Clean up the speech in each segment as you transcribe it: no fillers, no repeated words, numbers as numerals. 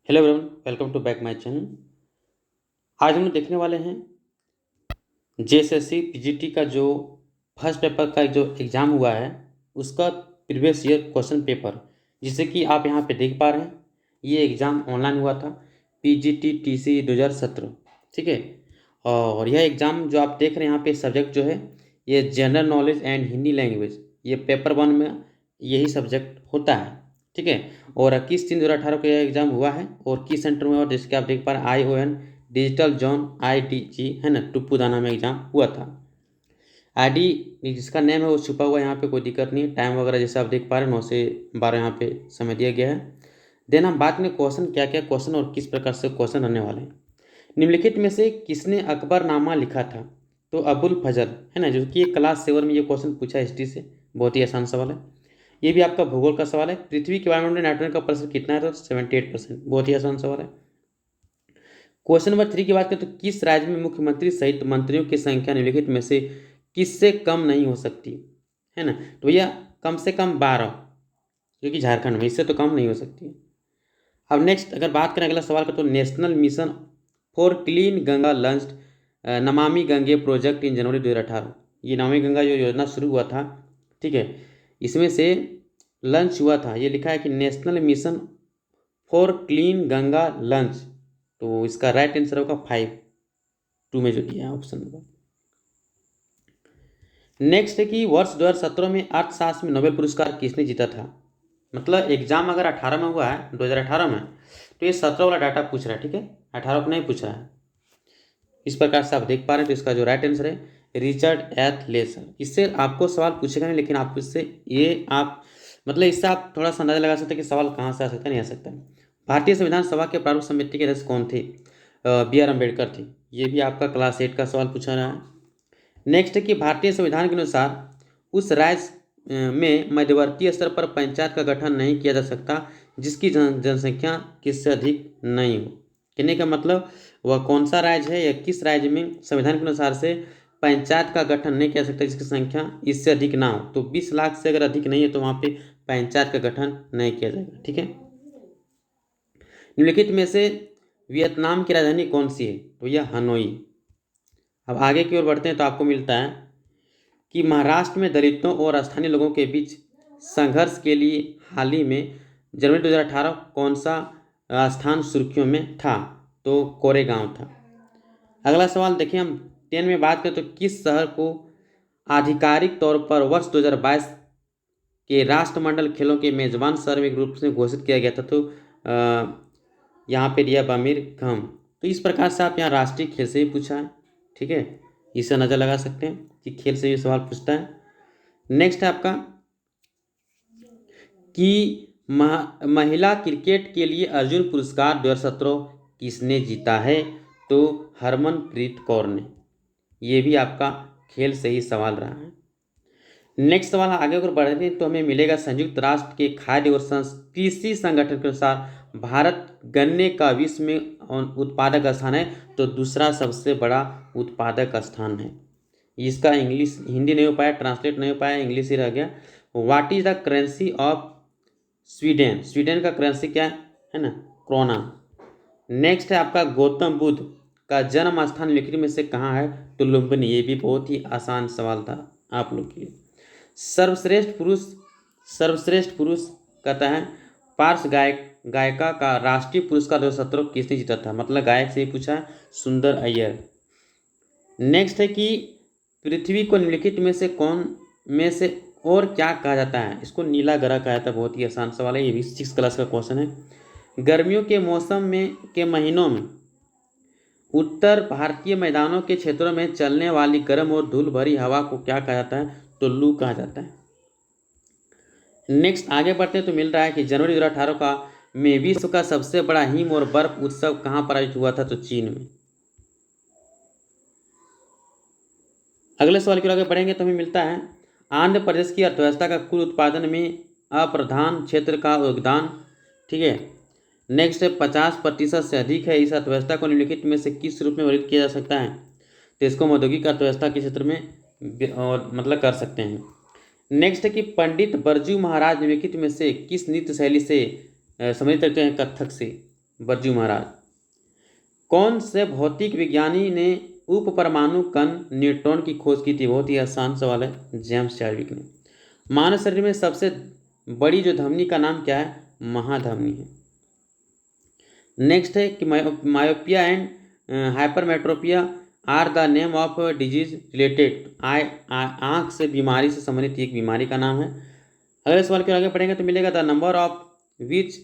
Hello everyone, welcome to back my channel. आज हम लोग देखने वाले हैं जेएसएससी पीजीटी का जो फर्स्ट पेपर का जो एग्ज़ाम हुआ है उसका प्रीवियस ईयर क्वेश्चन पेपर, जिसे कि आप यहाँ पे देख पा रहे हैं। ये एग्ज़ाम ऑनलाइन हुआ था, पीजीटी टीसी 2017। ठीक है। और यह एग्ज़ाम जो आप देख रहे हैं यहाँ पे सब्जेक्ट जो है ये general knowledge and Hindi language, ये पेपर 1 में यही सब्जेक्ट होता है। ठीक है। और 21/3/2018 को यह एग्ज़ाम हुआ है और किस सेंटर में हुआ, जैसे कि आप देख पा रहे हैं ION डिजिटल जोन IDG है ना, टुप्पूदाना में एग्ज़ाम हुआ था। ID जिसका नेम है वो छुपा हुआ है, यहाँ पे कोई दिक्कत नहीं है। टाइम वगैरह जैसे आप देख पा रहे हैं 9 से 12 यहाँ पे समय दिया गया है। देन हम बात करें क्वेश्चन क्या क्या क्वेश्चन और किस प्रकार से क्वेश्चन रहने वाले हैं। निम्नलिखित में से किसने अकबरनामा लिखा था? तो अबुल फजल है ना, जो कि क्लास 7 में ये क्वेश्चन पूछा हिस्ट्री से, बहुत ही आसान सवाल है। ये भी आपका भूगोल का सवाल है। पृथ्वी के वायुमंडल में नाइट्रोजन का प्रतिशत कितना है? तो 78%, बहुत ही आसान सवाल है। क्वेश्चन नंबर 3 की बात करें तो किस राज्य में मुख्यमंत्री सहित मंत्रियों की संख्या निम्नलिखित में से किससे कम नहीं हो सकती है ना? तो भैया कम से कम 12, क्योंकि झारखंड में, इससे तो कम नहीं हो सकती। अब नेक्स्ट अगर बात करें अगला सवाल का, तो national mission for clean Ganga launched Namami Gange project in जनवरी 2018। ये नमामि गंगा जो योजना शुरू हुआ था, ठीक है, इसमें से लॉन्च हुआ था, ये लिखा है कि national mission for clean Ganga launch. तो इसका राइट आंसर होगा 5 में जो दिया है ऑप्शन नंबर। नेक्स्ट है कि वर्ष 2017 में अर्थशास्त्र में नोबेल पुरस्कार किसने जीता था? मतलब एग्जाम अगर 18 में हुआ है, 2018 में, तो ये 17 वाला डाटा पूछ रहा है। ठीक है, 18 को नहीं पूछा है। इस प्रकार से आप देख पा रहे हैं। तो इसका जो राइट आंसर है रिचर्ड एथ लेसर। इससे आपको सवाल पूछेगा नहीं, लेकिन आप इससे ये आप मतलब इससे आप थोड़ा सा अंदाजा लगा सकते हैं कि सवाल कहाँ से आ सकता है, नहीं आ सकता है। भारतीय संविधान सभा के प्रारूप समिति के अध्यक्ष कौन थे? BR अम्बेडकर थे। ये भी आपका क्लास 8 का सवाल पूछा रहा है। नेक्स्ट है कि भारतीय संविधान के अनुसार उस राज्य में मध्यवर्ती स्तर पर पंचायत का गठन नहीं किया जा सकता जिसकी जनसंख्या किससे अधिक नहीं हो। कहने का मतलब वह कौन सा राज्य है या किस राज्य में संविधान के अनुसार से पंचायत का गठन नहीं किया जा सकता जिसकी संख्या इससे अधिक ना हो। तो 20 लाख से अगर अधिक नहीं है तो वहाँ पे पंचायत का गठन नहीं किया जाएगा। ठीक है। निम्नलिखित में से वियतनाम की राजधानी कौन सी है? तो यह हनोई। अब आगे की ओर बढ़ते हैं तो आपको मिलता है कि महाराष्ट्र में दलितों और स्थानीय लोगों के बीच संघर्ष के लिए हाल ही में जनवरी 2018 कौन सा स्थान सुर्खियों में था? तो कोरेगांव था। अगला सवाल देखिए, हम 10 में बात करें तो किस शहर को आधिकारिक तौर पर वर्ष 2022 के राष्ट्रमंडल खेलों के मेजबान शहर में रूप से घोषित किया गया था? तो यहाँ पे दिया बमीर घम। तो इस प्रकार से आप यहाँ राष्ट्रीय खेल से ही पूछा है। ठीक है, इससे नज़र लगा सकते हैं कि खेल से भी सवाल पूछता है। नेक्स्ट है आपका कि महिला क्रिकेट के लिए अर्जुन पुरस्कार 2017 किसने जीता है? तो हरमनप्रीत कौर ने। ये भी आपका खेल से ही सवाल रहा है। नेक्स्ट सवाल आगे अगर बढ़ते हैं तो हमें मिलेगा संयुक्त राष्ट्र के खाद्य और कृषि संगठन के अनुसार भारत गन्ने का विश्व में उत्पादक स्थान है तो दूसरा सबसे बड़ा उत्पादक स्थान है। इसका इंग्लिश हिंदी नहीं हो पाया, ट्रांसलेट नहीं हो पाया, इंग्लिश ही रह गया। What is the currency of Sweden? Sweden का करेंसी क्या है ना? क्रोना। नेक्स्ट है आपका गौतम बुद्ध का जन्म स्थान निम्नलिखित में से कहाँ है? तो लुम्बिनी। ये भी बहुत ही आसान सवाल था आप लोग के लिए। सर्वश्रेष्ठ पुरुष कहता है पार्श्व गायिका का राष्ट्रीय पुरस्कार 2017 किसने जीता था? मतलब गायक से ही पूछा है, सुंदर अय्यर। नेक्स्ट है कि पृथ्वी को निम्नलिखित में से कौन में से और क्या कहा जाता है? इसको नीला ग्रह कहा जाता है। बहुत ही आसान सवाल है, ये भी 6 क्लास का क्वेश्चन है। गर्मियों के मौसम में के महीनों में उत्तर भारतीय मैदानों के क्षेत्रों में चलने वाली गर्म और धूल भरी हवा को क्या कहा जाता है? तो लू कहा जाता है। नेक्स्ट आगे बढ़ते हैं तो मिल रहा है कि जनवरी 2018 का में विश्व का सबसे बड़ा हिम और बर्फ उत्सव कहाँ पर आयोजित हुआ था? तो चीन में। अगले सवाल की ओर आगे बढ़ेंगे तो हमें मिलता है आंध्र प्रदेश की अर्थव्यवस्था का कुल उत्पादन में अप्रधान क्षेत्र का योगदान। ठीक है। नेक्स्ट है 50% से अधिक है। इस अर्थव्यवस्था को निम्नलिखित में से किस रूप में वर्णित किया जा सकता है? तो इसको औद्योगिक अर्थव्यवस्था के क्षेत्र में और मतलब कर सकते हैं। नेक्स्ट है कि पंडित बरजू महाराज निम्नलिखित में से किस नृत्य शैली से संबंधित रखते हैं? कथक से। बरजू महाराज। कौन से भौतिक विज्ञानी ने उप परमाणु कण न्यूट्रॉन की खोज की थी? बहुत ही आसान सवाल है, जेम्स चैडविक ने। मानव शरीर में सबसे बड़ी जो धमनी का नाम क्या है? महाधमनी है। नेक्स्ट है कि myopia and hypermetropia are the name of disease related. आँख से बीमारी से संबंधित एक बीमारी का नाम है। अगले सवाल के आगे पढ़ेंगे तो मिलेगा द नंबर ऑफ विच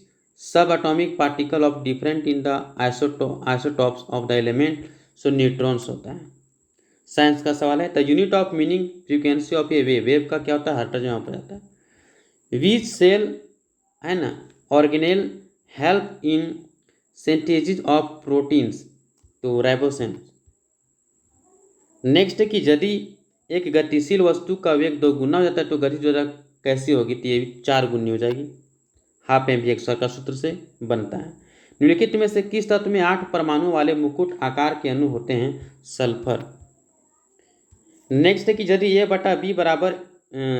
सब atomic particle of different in the isotopes of the element. So neutrons होता है। साइंस का सवाल है the unit of meaning frequency of A wave. Wave का क्या होता है? हर्ट्ज में मापा जाता है। विच सेल है ना organelle help in synthesis of proteins. तो राइबोसोम। नेक्स्ट है कि यदि एक गतिशील वस्तु का वेग 2 गुना हो जाता है तो गतिज कैसी होगी? तो ये भी 4 गुनी हो जाएगी। हाफ mv/s का सूत्र से बनता है। निम्नलिखित में से किस तत्व में 8 परमाणु वाले मुकुट आकार के अणु होते हैं? सल्फर। नेक्स्ट है कि यदि A/B बराबर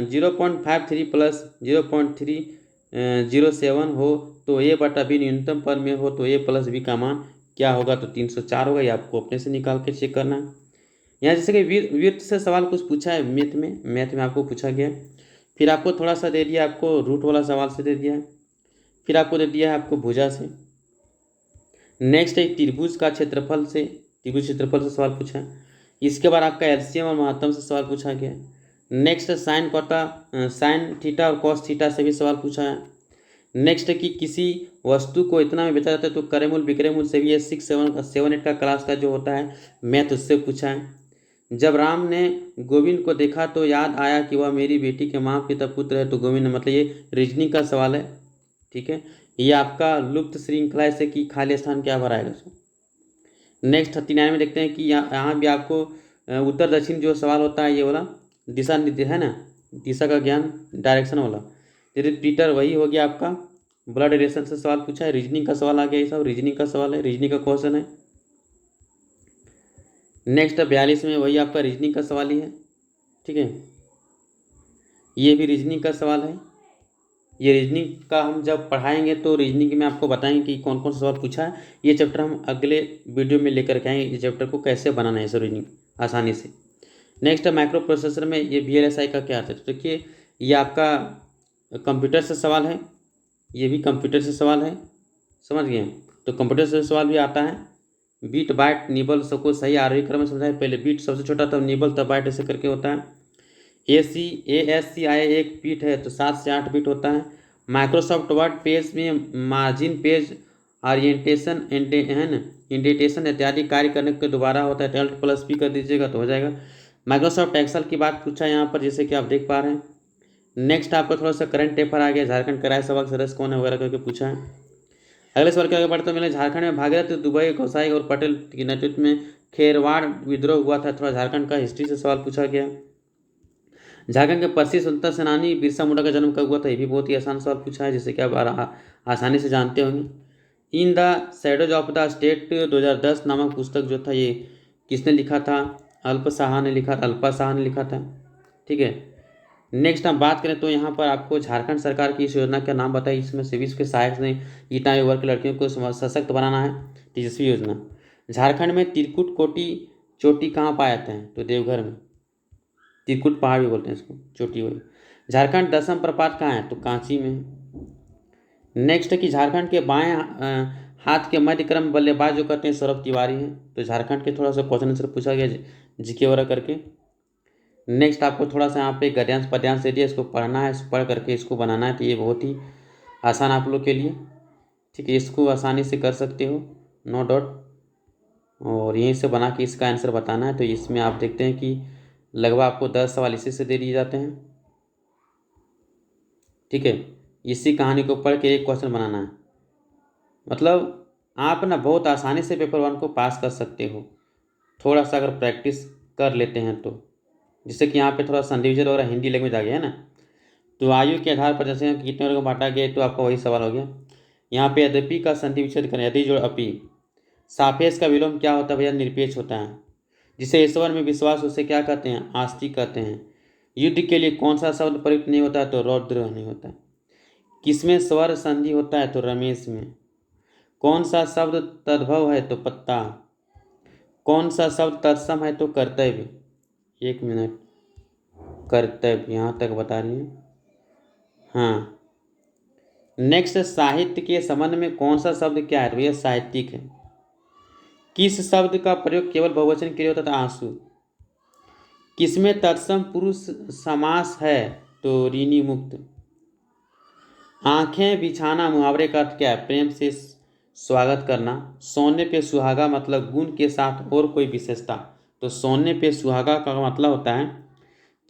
0.53 प्लस 0.307 हो तो A/B न्यूनतम पद में हो तो A प्लस B का मान क्या होगा? तो 304 होगा। ये आपको अपने से निकाल के चेक करना है। यहाँ जैसे कि वृत्त से सवाल कुछ पूछा है मैथ में आपको पूछा गया है। फिर आपको थोड़ा सा दे दिया, आपको रूट वाला सवाल से दे दिया है। फिर आपको दे दिया है आपको भुजा से। नेक्स्ट है त्रिभुज का क्षेत्रफल से, त्रिभुज क्षेत्रफल से सवाल पूछा है। इसके बाद आपका एलसीएम और महत्तम से सवाल पूछा गया है। नेक्स्ट साइन थीटा और कॉस थीटा से भी सवाल पूछा है। नेक्स्ट है कि किसी वस्तु को इतना में बेचा जाता है तो क्रय मूल्य विक्रय मूल्य से भी ये 6-7 का क्लास का जो होता है मैथ उससे पूछा है। जब राम ने गोविंद को देखा तो याद आया कि वह मेरी बेटी के माँ पिता पुत्र है। तो गोविंद मतलब ये रीजनिंग का सवाल है। ठीक है, ये आपका लुप्त श्रृंखला से कि खाली स्थान क्या भराएगा उसको। नेक्स्ट 39 में देखते हैं कि यहाँ भी आपको उत्तर दक्षिण जो सवाल होता है ये वाला दिशा निर्देश है ना, दिशा का ज्ञान डायरेक्शन वाला। रिपीटर वही हो गया आपका। ब्लड रिलेशन से सवाल पूछा है। रीजनिंग का सवाल आ गया, ये सब रीजनिंग का सवाल है, रीजनिंग का क्वेश्चन है। नेक्स्ट 42 में वही आपका रीजनिंग का सवाल ही है। ठीक है, ये भी रीजनिंग का सवाल है। ये रीजनिंग का हम जब पढ़ाएंगे तो रीजनिंग में आपको बताएंगे कि कौन कौन सा सवाल पूछा है। ये चैप्टर हम अगले वीडियो में लेकर के आएंगे, इस चैप्टर को कैसे बनाना है रीजनिंग आसानी से। नेक्स्ट माइक्रो प्रोसेसर में ये VLSI का क्या आता है? तो देखिए ये आपका कंप्यूटर से सवाल है, ये भी कंप्यूटर से सवाल है, समझ गए। तो कंप्यूटर से सवाल भी आता है। बीट बाइट निबल सबको सही आरोही क्रम में समझाए। पहले बीट सबसे छोटा तब निबल तब बाइट ऐसे करके होता है। ASCII एक बीट है तो 7 से 8 बीट होता है। माइक्रोसॉफ्ट वर्ड पेज में मार्जिन पेज ओरिएंटेशन है ना इंडेंटेशन इत्यादि कार्य करने के दोबारा होता है। Alt+P कर दीजिएगा तो हो जाएगा। माइक्रोसॉफ्ट एक्सेल की बात पूछा है यहाँ पर, जैसे कि आप देख पा रहे हैं। नेक्स्ट आपका थोड़ा सा करंट पेपर आ गया, झारखंड का राज्यसभा सदस्य कौन है वगैरह करके पूछा है। अगले सवाल के आगे बढ़ते मिले झारखंड में भागीरथ दुबई गोसाई और पटेल के नेतृत्व में खेरवाड़ विद्रोह हुआ था। थोड़ा झारखंड का हिस्ट्री से सवाल पूछा गया। झारखंड के प्रसिद्ध स्वतंत्रता सेनानी बिरसा मुंडा का जन्म कब हुआ था? ये भी बहुत ही आसान सवाल पूछा है, जिससे कि आप आसानी से जानते होंगे। In the shadows of the state 2010 नामक पुस्तक जो था ये किसने लिखा था? अल्पा साहा ने लिखा था। ठीक है, नेक्स्ट हम बात करें तो यहाँ पर आपको झारखंड सरकार की इस योजना का नाम बताइए। इसमें से विश्व के सहायक ने गीता वर्ग की लड़कियों को सशक्त बनाना है, तेजस्वी योजना। झारखंड में त्रिकुट कोटि चोटी कहाँ पाए जाते हैं? तो देवघर में। त्रिकुट पहाड़ भी बोलते हैं इसको, चोटी वही। झारखंड दसम प्रपात कहाँ है? तो कांची में। नेक्स्ट है कि झारखंड के बाएं हाथ के मध्य क्रम बल्लेबाज जो करते हैं सौरभ तिवारी हैं। तो झारखंड के थोड़ा सा क्वेश्चन आंसर पूछा गया जीके वगैरह करके। नेक्स्ट आपको थोड़ा सा यहाँ पे गद्यांश पद्यांश दे दिया, इसको पढ़ना है, पढ़ करके इसको बनाना है। तो ये बहुत ही आसान आप लोग के लिए। ठीक है, इसको आसानी से कर सकते हो, नो डाउट। और यहीं से बना के इसका आंसर बताना है। तो इसमें आप देखते हैं कि लगभग आपको 10 सवाल इसी से दे दिए जाते हैं। ठीक है, इसी कहानी को पढ़ के एक क्वेश्चन बनाना है। मतलब आप ना बहुत आसानी से पेपर 1 को पास कर सकते हो, थोड़ा सा अगर प्रैक्टिस कर लेते हैं तो। जैसे कि यहाँ पे थोड़ा संधि विच्छेद वगैरह हिंदी लैंग्वेज आ गया है ना। तो आयु के आधार पर जैसे कितने वर्ग में बांटा गया, तो आपका वही सवाल हो गया। यहाँ पे यद्यपि का संधि विच्छेद करें, यदि जोड़ अपी। सापेक्ष का विलोम क्या होता है भैया? निरपेक्ष होता है। जिसे ईश्वर में विश्वास उसे क्या कहते हैं? आस्तिक कहते हैं। युद्ध के लिए कौन सा शब्द प्रयुक्त नहीं होता है? तो रौद्र नहीं होता है। किसमें स्वर संधि होता है? तो रमेश में। कौन सा शब्द तद्भव है तो पत्ता, कौन सा शब्द तत्सम है तो कर्तव्य। 1 मिनट, कर्तव्य यहाँ तक बता रही है। हाँ, नेक्स्ट, साहित्य के संबंध में कौन सा शब्द क्या है भैया, साहित्यिक है। किस शब्द का प्रयोग केवल बहुवचन के लिए होता था, आंसू। किसमें तत्सम पुरुष समास है तो ऋणी मुक्त। आंखें बिछाना मुहावरे का अर्थ क्या है, प्रेम से स्वागत करना। सोने पे सुहागा मतलब गुण के साथ और कोई विशेषता, तो सोने पे सुहागा का मतलब होता है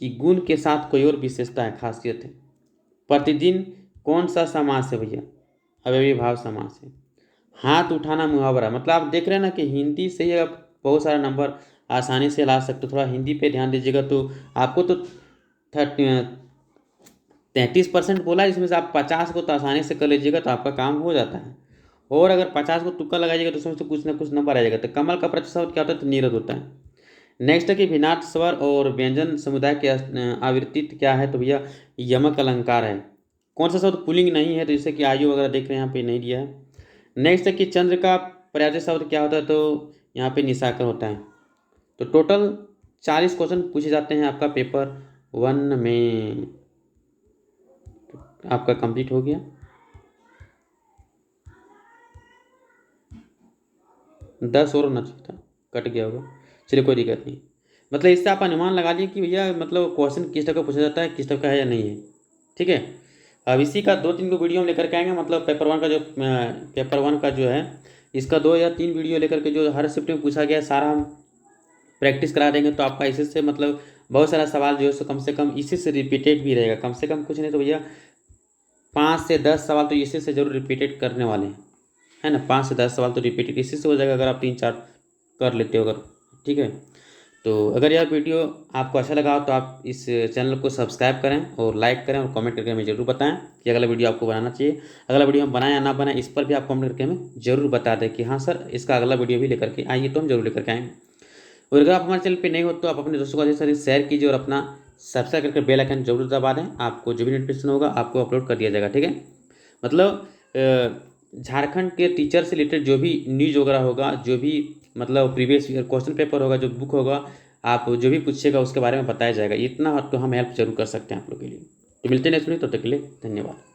कि गुण के साथ कोई और विशेषता है, खासियत है। प्रतिदिन कौन सा समास है भैया, अव्ययी भाव समास है। हाथ उठाना मुहावरा, मतलब आप देख रहे हैं ना कि हिंदी से ही आप बहुत सारा नंबर आसानी से ला सकते हो। थोड़ा हिंदी पे ध्यान दीजिएगा तो आपको तो 33% बोला, जिसमें से आप 50 को तो आसानी से कर लीजिएगा तो आपका काम हो जाता है। और अगर 50 को तुक्का लगाइएगा तो उसमें से कुछ ना कुछ नंबर आ जाएगा। तो कमल का प्रतिशत क्या होता है, तो नीरद होता है। नेक्स्ट है कि भिन्नार्थ स्वर और व्यंजन समुदाय के आवृत्ति क्या है, तो भैया यमक अलंकार है। कौन सा शब्द पुल्लिंग नहीं है, तो जैसे कि आयु वगैरह देख रहे हैं यहाँ पे नहीं दिया है। नेक्स्ट है कि चंद्र का पर्यायवाची शब्द क्या होता है, तो यहाँ पे निशाकर होता है। तो टोटल 40 क्वेश्चन पूछे जाते हैं आपका पेपर 1 में। आपका कंप्लीट हो गया। 10 और होना चाहिए था, कट गया होगा, चलिए कोई दिक्कत नहीं। मतलब इससे आप अनुमान लगा लीजिए कि भैया मतलब क्वेश्चन किस टाइप का पूछा जाता है, किस टाइप का है या नहीं है, ठीक है। अब इसी का 2-3 को वीडियो हम लेकर के आएंगे, मतलब पेपर वन का जो है इसका 2 या 3 वीडियो लेकर के जो हर शिफ्ट में पूछा गया सारा हम प्रैक्टिस करा देंगे। तो आपका इसी से मतलब बहुत सारा सवाल जो है सो कम से कम इसी से रिपीटेड भी रहेगा, कम से कम कुछ नहीं तो भैया 5 से 10 सवाल तो इसी से जरूर रिपीटेड करने वाले हैं, है ना। 5 से 10 सवाल तो रिपीटेड इसी से हो जाएगा अगर आप 3-4 कर लेते हो अगर, ठीक है। तो अगर यह वीडियो आपको अच्छा लगा हो तो आप इस चैनल को सब्सक्राइब करें और लाइक करें और कमेंट करके हमें ज़रूर बताएं कि अगला वीडियो आपको बनाना चाहिए। अगला वीडियो हम बनाएं या ना बनाएं इस पर भी आप कमेंट करके हमें ज़रूर बता दें कि हाँ सर इसका अगला वीडियो भी लेकर के आइए, तो हम जरूर लेकर के आएंगे। और अगर आप हमारे चैनल पर नहीं हो तो आप अपने दोस्तों को अधिक शेयर कीजिए और अपना सब्सक्राइब करके बेल आइकन जरूर दबा दें। आपको जो भी नोटिफिकेशन होगा आपको अपलोड कर दिया जाएगा, ठीक है। मतलब झारखंड के टीचर से रिलेटेड जो भी न्यूज़ वगैरह होगा, जो भी मतलब प्रीवियस ईयर क्वेश्चन पेपर होगा, जो बुक होगा, आप जो भी पूछिएगा उसके बारे में बताया जाएगा। इतना तो हम हेल्प जरूर कर सकते हैं आप लोग के लिए। तो मिलते हैं नेक्स्ट वीडियो, तब तक के लिए धन्यवाद।